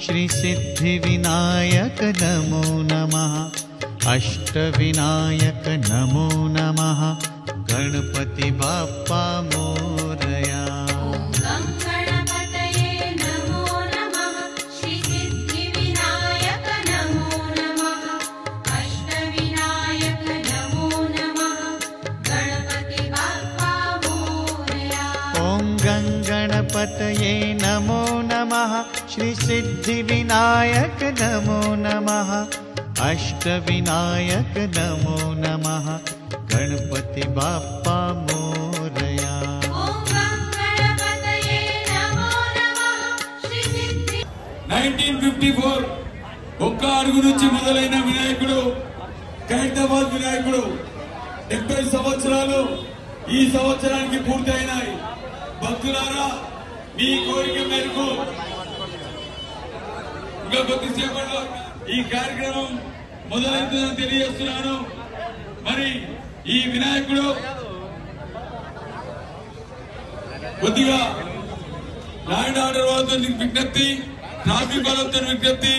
श्री सिद्धि विनायक नमो नमः। अष्टविनायक नमो नमः। गणपति बाप्पा मोरया। गणपतये नमो नमः। श्री सिद्धि विनायक नमो नमः। अष्टविनायक नमो नमः। गणपति बाप्पा मोरया। 1954 ఒక్క అడుగు నుంచి మొదలైన వినాయకుడు ఖైరతాబాద్ వినాయకుడు 70 సంవత్సరాలు ఈ సంవత్సరానికి పూర్తయినాయి. భక్తులారా, మీ కోరిక మేరకు ఇంకా కొద్దిసేపట్లో ఈ కార్యక్రమం మొదలవుతుందని తెలియజేస్తున్నాను. మరి ఈ వినాయకుడు కొద్దిగా ల్యాండ్ ఆర్డర్ వాళ్ళతో విజ్ఞప్తి, ట్రాఫిక్ వాళ్ళతో విజ్ఞప్తి,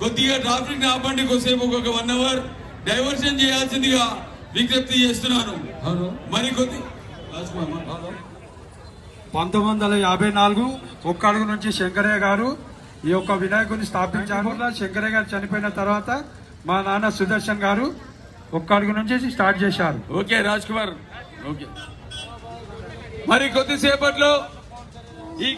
కొద్దిగా ట్రాఫిక్ ని ఆపండి, కొద్దిసేపు ఒక 1 అవర్ డైవర్షన్ చేయాల్సిందిగా విజ్ఞప్తి చేస్తున్నాను. మరి కొద్ది 1954 ఒక్క అడుగు నుంచి శంకరయ్య గారు ఈ యొక్క వినాయకుడిని స్థాపించారు. శంకరయ్య గారు చనిపోయిన తర్వాత మా నాన్న సుదర్శన్ గారు ఒక్క అడుగు నుంచి స్టార్ట్ చేశారు. Okay Raj Kumar, okay. మరి కొద్దిసేపట్లో ఈ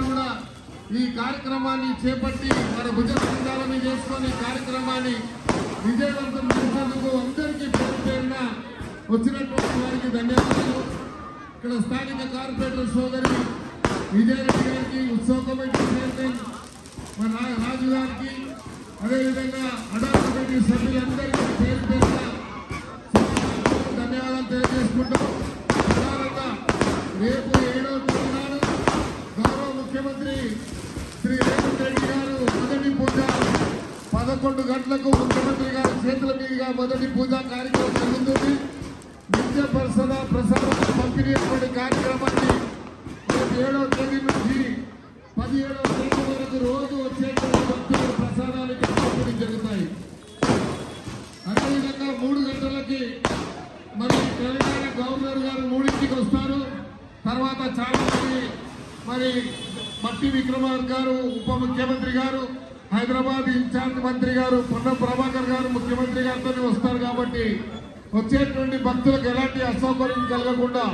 కూడా ఈ కార్యక్రమాన్ని చేపట్టి మన భుజ సంఘాలను చేసుకొని కార్యక్రమాన్ని విజయవంతం చేసినందుకు అందరికీ పేరు పేరున వచ్చినటువంటి వారికి ధన్యవాదాలు. ఇక్కడ స్థానిక కార్పొరేటర్ సోదరి విజయరెడ్డి గారికి, ఉత్సవ కమిటీ చైర్మన్ మన రాజు గారికి, అదేవిధంగా అడా కమిటీ సభ్యులందరికీ పేరు పేరున ధన్యవాదాలు తెలియజేసుకుంటాం. ప్రధానంగా రేపు 7వ తేదీ గౌరవ ముఖ్యమంత్రి శ్రీ రేవంత్ రెడ్డి గారు మొదటి పూజ 11 గంటలకు ముఖ్యమంత్రి గారి చేతుల మీదుగా మొదటి పూజా కార్యక్రమం జరుగుతుంది. నిత్య ప్రసాద పంపిణీ కార్యక్రమాన్ని రేపు 7వ తేదీ నుంచి 17వ తేదీ వరకు రోజు వచ్చేటువంటి భక్తులు ప్రసాదానికి పంపిణీ జరుగుతాయి. అదేవిధంగా 3 గంటలకి మరి తెలంగాణ గవర్నర్ గారు 3ంటికి వస్తారు. తర్వాత చాలా మంది మరి మట్టి విక్రమార్క గారు, ఉప ముఖ్యమంత్రి గారు, హైదరాబాద్ ఇన్ఛార్జ్ మంత్రి గారు పొన్నం ప్రభాకర్ గారు ముఖ్యమంత్రి గారితో వస్తారు. కాబట్టి వచ్చేటువంటి భక్తులకు ఎలాంటి అసౌకర్యం కలగకుండా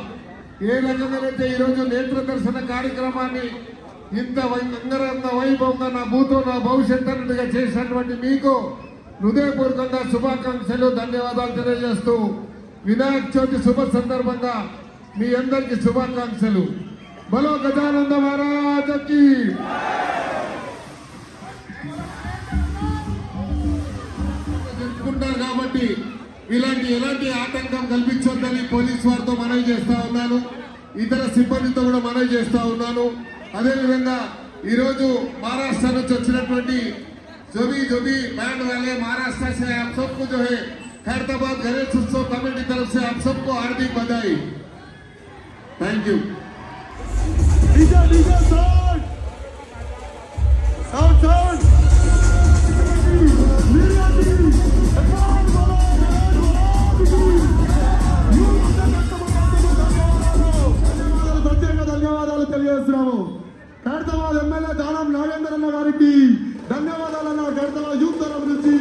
ఏ రకంగానైతే ఈరోజు నేత్ర దర్శన కార్యక్రమాన్ని ఇంత అంగరంగ వైభవంగా నా భూతో నా భవిష్యత్ అన్నట్టుగా చేసినటువంటి మీకు హృదయపూర్వకంగా శుభాకాంక్షలు, ధన్యవాదాలు తెలియజేస్తూ వినాయక చవితి శుభ సందర్భంగా మీ అందరికీ శుభాకాంక్షలు. బలో గజానంద మహారాజకి. జరుపుకుంటారు కాబట్టి ఎలాంటి ఆటంకం కల్పించొద్దని పోలీసు వారితో మనవి చేస్తా ఉన్నాను. ఇతర సిబ్బందితో కూడా మనవి చేస్తా ఉన్నాను. అదేవిధంగా ఈరోజు महाराष्ट्र నుంచి వచ్చినటువంటి जोबी बैंड वाले महाराष्ट्र से आप सबको जो है खैरताबाद गणेश उत्सव कमेटी तरफ से आप सबको हार्दिक बधाई. Thank you. ప్రత్యేక ధన్యవాదాలు తెలియజేస్తున్నాము. ఖైరతాబాద్ ఎమ్మెల్యే దానం నాగేందర్ అన్న గారికి ధన్యవాదాలన్న. ఖైరతాబాద్ యూత్ తరఫు నుంచి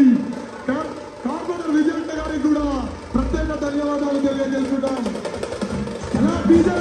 కార్పొరేటర్ విజయరెడ్డి గారికి కూడా ప్రత్యేక ధన్యవాదాలు తెలియజేసుకుంటాం. అలా డీజే